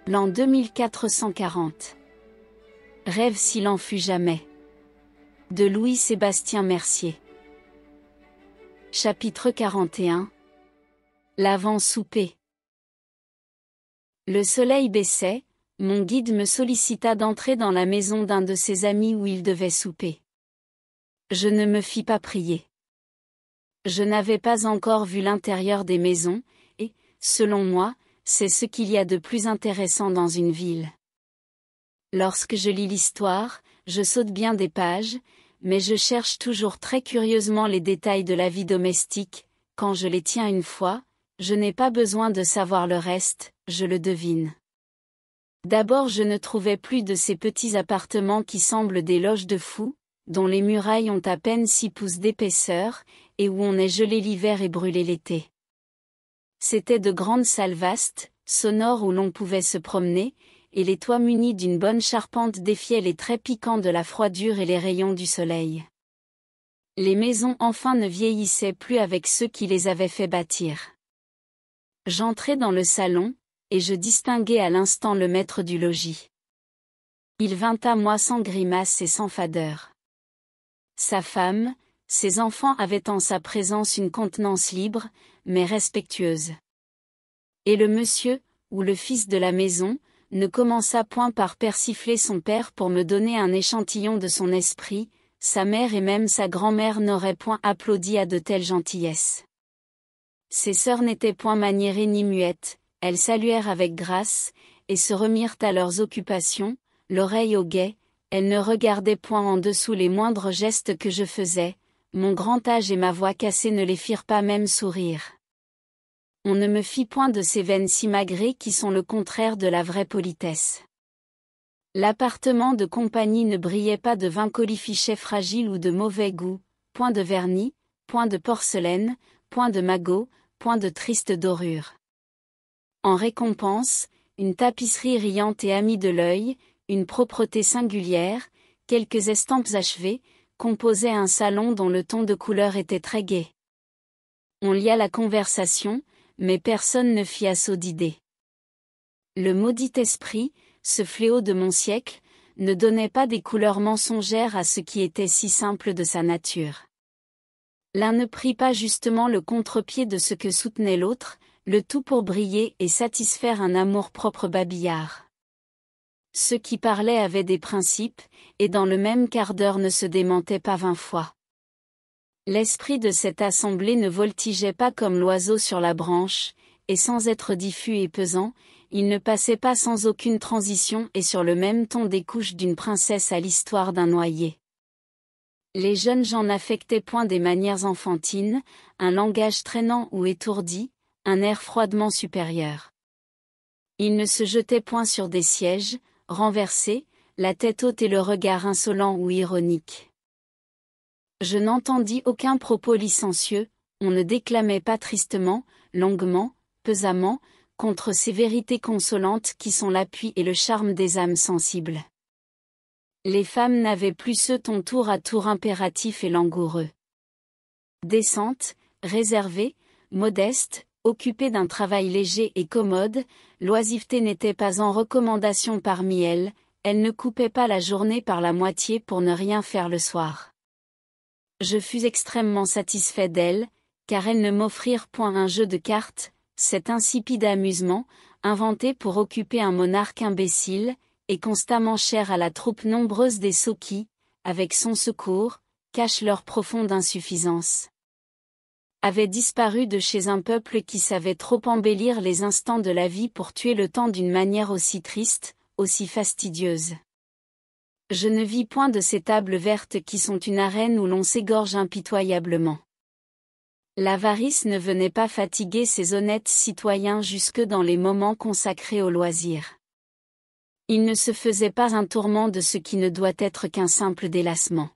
L'an 2440. Rêve s'il en fut jamais. De Louis-Sébastien Mercier. Chapitre 41. L'avant-souper. Le soleil baissait, mon guide me sollicita d'entrer dans la maison d'un de ses amis où il devait souper. Je ne me fis pas prier. Je n'avais pas encore vu l'intérieur des maisons, et, selon moi, c'est ce qu'il y a de plus intéressant dans une ville. Lorsque je lis l'histoire, je saute bien des pages, mais je cherche toujours très curieusement les détails de la vie domestique. Quand je les tiens une fois, je n'ai pas besoin de savoir le reste, je le devine. D'abord je ne trouvais plus de ces petits appartements qui semblent des loges de fous, dont les murailles ont à peine 6 pouces d'épaisseur, et où on est gelé l'hiver et brûlé l'été. C'étaient de grandes salles vastes, sonores où l'on pouvait se promener, et les toits munis d'une bonne charpente défiaient les traits piquants de la froidure et les rayons du soleil. Les maisons enfin ne vieillissaient plus avec ceux qui les avaient fait bâtir. J'entrai dans le salon, et je distinguai à l'instant le maître du logis. Il vint à moi sans grimace et sans fadeur. Sa femme, ses enfants avaient en sa présence une contenance libre, mais respectueuse. Et le monsieur, ou le fils de la maison, ne commença point par persifler son père pour me donner un échantillon de son esprit, sa mère et même sa grand-mère n'auraient point applaudi à de telles gentillesses. Ses sœurs n'étaient point maniérées ni muettes, elles saluèrent avec grâce, et se remirent à leurs occupations, l'oreille au guet, elles ne regardaient point en dessous les moindres gestes que je faisais, mon grand âge et ma voix cassée ne les firent pas même sourire. On ne me fit point de ces veines simagrées qui sont le contraire de la vraie politesse. L'appartement de compagnie ne brillait pas de vin colifichet fragile ou de mauvais goût, point de vernis, point de porcelaine, point de magot, point de triste dorure. En récompense, une tapisserie riante et amie de l'œil, une propreté singulière, quelques estampes achevées, composaient un salon dont le ton de couleur était très gai. On lia la conversation, mais personne ne fit assaut d'idées. Le maudit esprit, ce fléau de mon siècle, ne donnait pas des couleurs mensongères à ce qui était si simple de sa nature. L'un ne prit pas justement le contre-pied de ce que soutenait l'autre, le tout pour briller et satisfaire un amour-propre babillard. Ceux qui parlaient avaient des principes, et dans le même quart d'heure ne se démentaient pas 20 fois. L'esprit de cette assemblée ne voltigeait pas comme l'oiseau sur la branche, et sans être diffus et pesant, il ne passait pas sans aucune transition et sur le même ton des couches d'une princesse à l'histoire d'un noyé. Les jeunes gens n'affectaient point des manières enfantines, un langage traînant ou étourdi, un air froidement supérieur. Ils ne se jetaient point sur des sièges, renversés, la tête haute et le regard insolent ou ironique. Je n'entendis aucun propos licencieux, on ne déclamait pas tristement, longuement, pesamment, contre ces vérités consolantes qui sont l'appui et le charme des âmes sensibles. Les femmes n'avaient plus ce ton tour à tour impératif et langoureux. Décentes, réservées, modestes, occupées d'un travail léger et commode, l'oisiveté n'était pas en recommandation parmi elles, elles ne coupaient pas la journée par la moitié pour ne rien faire le soir. Je fus extrêmement satisfait d'elles, car elles ne m'offrirent point un jeu de cartes, cet insipide amusement, inventé pour occuper un monarque imbécile, et constamment cher à la troupe nombreuse des sots qui, avec son secours, cachent leur profonde insuffisance. Avait disparu de chez un peuple qui savait trop embellir les instants de la vie pour tuer le temps d'une manière aussi triste, aussi fastidieuse. Je ne vis point de ces tables vertes qui sont une arène où l'on s'égorge impitoyablement. L'avarice ne venait pas fatiguer ces honnêtes citoyens jusque dans les moments consacrés au loisir. Il ne se faisait pas un tourment de ce qui ne doit être qu'un simple délassement.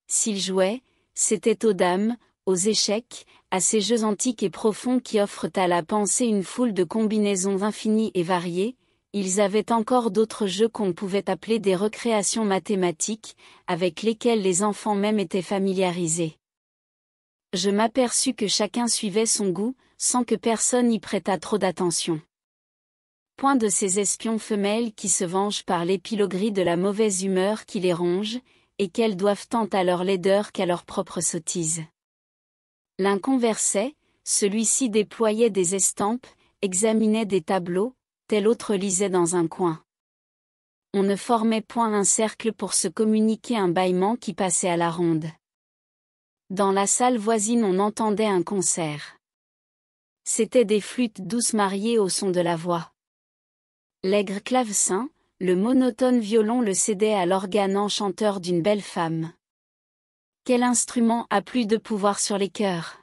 S'ils jouaient, c'était aux dames, aux échecs, à ces jeux antiques et profonds qui offrent à la pensée une foule de combinaisons infinies et variées, ils avaient encore d'autres jeux qu'on pouvait appeler des recréations mathématiques, avec lesquels les enfants même étaient familiarisés. Je m'aperçus que chacun suivait son goût, sans que personne y prêtât trop d'attention. Point de ces espions femelles qui se vengent par l'épiloguerie de la mauvaise humeur qui les ronge, et qu'elles doivent tant à leur laideur qu'à leur propre sottise. L'un conversait, celui-ci déployait des estampes, examinait des tableaux, tel autre lisait dans un coin. On ne formait point un cercle pour se communiquer un bâillement qui passait à la ronde. Dans la salle voisine on entendait un concert. C'étaient des flûtes douces mariées au son de la voix. L'aigre clavecin, le monotone violon le cédait à l'organe enchanteur d'une belle femme. Quel instrument a plus de pouvoir sur les cœurs?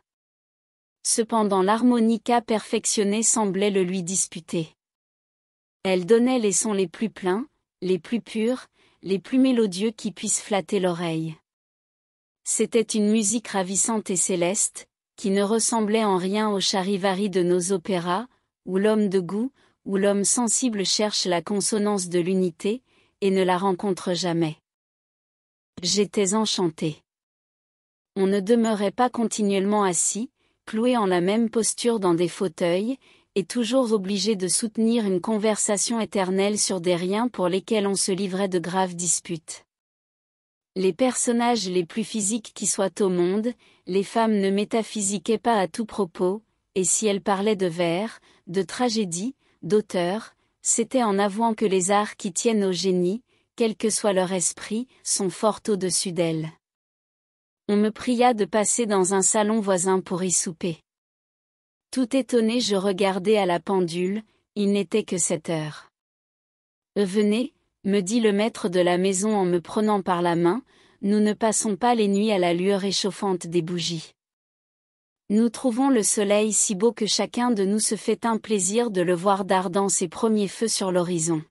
Cependant l'harmonica perfectionnée semblait le lui disputer. Elle donnait les sons les plus pleins, les plus purs, les plus mélodieux qui puissent flatter l'oreille. C'était une musique ravissante et céleste, qui ne ressemblait en rien au charivari de nos opéras, où l'homme de goût, où l'homme sensible cherche la consonance de l'unité, et ne la rencontre jamais. J'étais enchantée. On ne demeurait pas continuellement assis, cloué en la même posture dans des fauteuils, et toujours obligé de soutenir une conversation éternelle sur des riens pour lesquels on se livrait de graves disputes. Les personnages les plus physiques qui soient au monde, les femmes ne métaphysiquaient pas à tout propos, et si elles parlaient de vers, de tragédie, d'auteurs, c'était en avouant que les arts qui tiennent au génie, quel que soit leur esprit, sont fort au-dessus d'elles. On me pria de passer dans un salon voisin pour y souper. Tout étonné je regardai à la pendule, il n'était que 7 heures. Venez, me dit le maître de la maison en me prenant par la main, nous ne passons pas les nuits à la lueur échauffante des bougies. Nous trouvons le soleil si beau que chacun de nous se fait un plaisir de le voir dardant ses premiers feux sur l'horizon.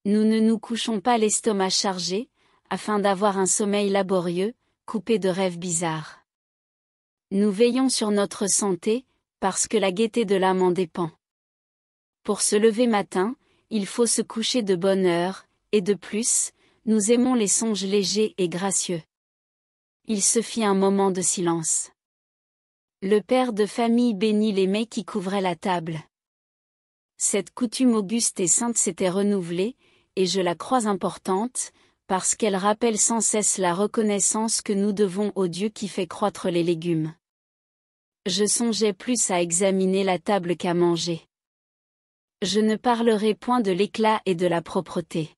Nous ne nous couchons pas l'estomac chargé, afin d'avoir un sommeil laborieux, coupé de rêves bizarres. Nous veillons sur notre santé, parce que la gaieté de l'âme en dépend. Pour se lever matin, il faut se coucher de bonne heure, et de plus, nous aimons les songes légers et gracieux. Il se fit un moment de silence. Le père de famille bénit les mets qui couvraient la table. Cette coutume auguste et sainte s'était renouvelée, et je la crois importante, parce qu'elle rappelle sans cesse la reconnaissance que nous devons au Dieu qui fait croître les légumes. Je songeais plus à examiner la table qu'à manger. Je ne parlerai point de l'éclat et de la propreté.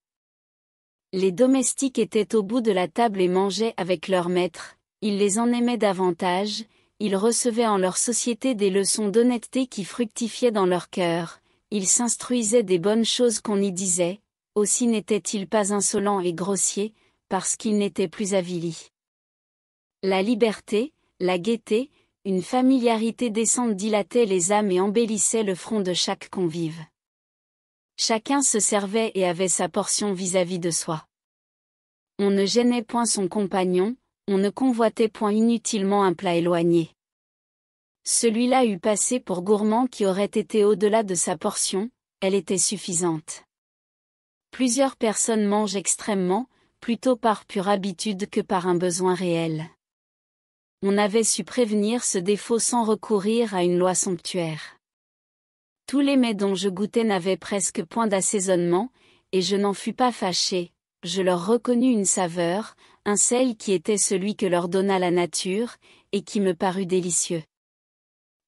Les domestiques étaient au bout de la table et mangeaient avec leur maître, ils les en aimaient davantage, ils recevaient en leur société des leçons d'honnêteté qui fructifiaient dans leur cœur, ils s'instruisaient des bonnes choses qu'on y disait, aussi n'étaient-ils pas insolents et grossiers, parce qu'ils n'étaient plus avilis. La liberté, la gaieté, une familiarité décente dilatait les âmes et embellissait le front de chaque convive. Chacun se servait et avait sa portion vis-à-vis de soi. On ne gênait point son compagnon, on ne convoitait point inutilement un plat éloigné. Celui-là eût passé pour gourmand qui aurait été au-delà de sa portion, elle était suffisante. Plusieurs personnes mangent extrêmement, plutôt par pure habitude que par un besoin réel. On avait su prévenir ce défaut sans recourir à une loi somptuaire. Tous les mets dont je goûtais n'avaient presque point d'assaisonnement, et je n'en fus pas fâché, je leur reconnus une saveur, un sel qui était celui que leur donna la nature, et qui me parut délicieux.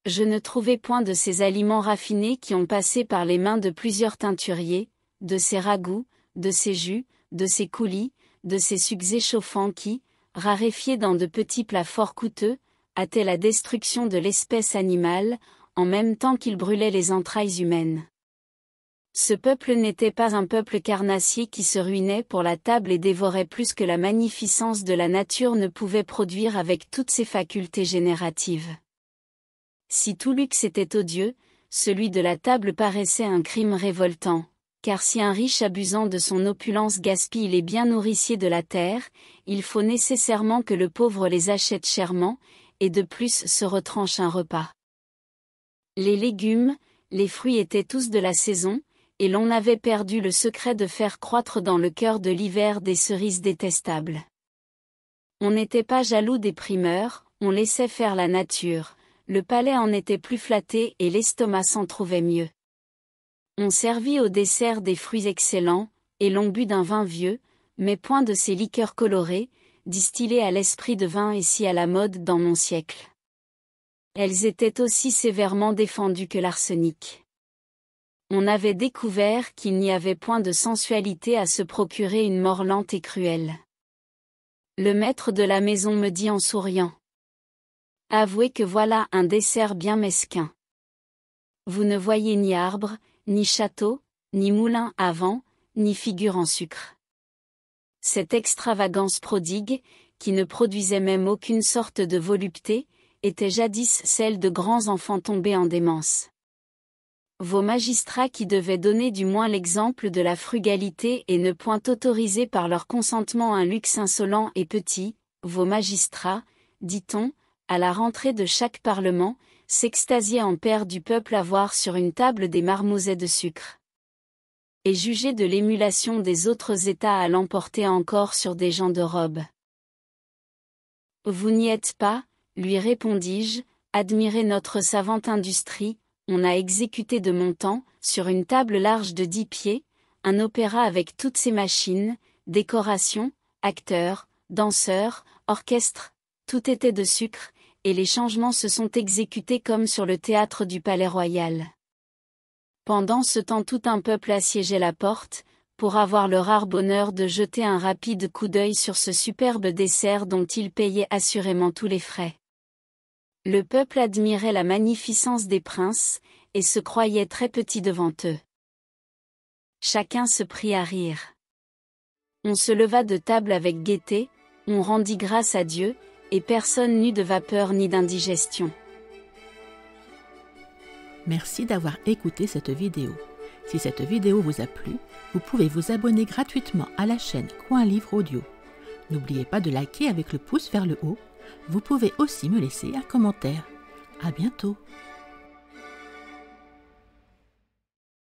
Je ne trouvai point de ces aliments raffinés qui ont passé par les mains de plusieurs teinturiers, de ces ragoûts, de ces jus, de ces coulis, de ces sucs échauffants qui, raréfiés dans de petits plats fort coûteux, hâtaient la destruction de l'espèce animale, en même temps qu'ils brûlaient les entrailles humaines. Ce peuple n'était pas un peuple carnassier qui se ruinait pour la table et dévorait plus que la magnificence de la nature ne pouvait produire avec toutes ses facultés génératives. Si tout luxe était odieux, celui de la table paraissait un crime révoltant, car si un riche abusant de son opulence gaspille les biens nourriciers de la terre, il faut nécessairement que le pauvre les achète chèrement, et de plus se retranche un repas. Les légumes, les fruits étaient tous de la saison, et l'on avait perdu le secret de faire croître dans le cœur de l'hiver des cerises détestables. On n'était pas jaloux des primeurs, on laissait faire la nature, le palais en était plus flatté et l'estomac s'en trouvait mieux. On servit au dessert des fruits excellents, et l'on but d'un vin vieux, mais point de ces liqueurs colorées, distillées à l'esprit de vin et si à la mode dans mon siècle. Elles étaient aussi sévèrement défendues que l'arsenic. On avait découvert qu'il n'y avait point de sensualité à se procurer une mort lente et cruelle. Le maître de la maison me dit en souriant. Avouez que voilà un dessert bien mesquin. Vous ne voyez ni arbre, ni château, ni moulin à vent, ni figure en sucre. Cette extravagance prodigue, qui ne produisait même aucune sorte de volupté, était jadis celle de grands enfants tombés en démence. Vos magistrats qui devaient donner du moins l'exemple de la frugalité et ne point autoriser par leur consentement un luxe insolent et petit, vos magistrats, dit-on, à la rentrée de chaque parlement, s'extasiaient en pairs du peuple à voir sur une table des marmousets de sucre. Et juger de l'émulation des autres États à l'emporter encore sur des gens de robe. Vous n'y êtes pas, lui répondis-je, admirez notre savante industrie, on a exécuté de mon temps, sur une table large de 10 pieds, un opéra avec toutes ses machines, décorations, acteurs, danseurs, orchestres, tout était de sucre, et les changements se sont exécutés comme sur le théâtre du Palais-Royal. Pendant ce temps tout un peuple assiégeait la porte, pour avoir le rare bonheur de jeter un rapide coup d'œil sur ce superbe dessert dont il payait assurément tous les frais. Le peuple admirait la magnificence des princes, et se croyait très petit devant eux. Chacun se prit à rire. On se leva de table avec gaieté, on rendit grâce à Dieu, et personne n'eut de vapeur ni d'indigestion. Merci d'avoir écouté cette vidéo. Si cette vidéo vous a plu, vous pouvez vous abonner gratuitement à la chaîne Coin Livre Audio. N'oubliez pas de liker avec le pouce vers le haut. Vous pouvez aussi me laisser un commentaire. À bientôt.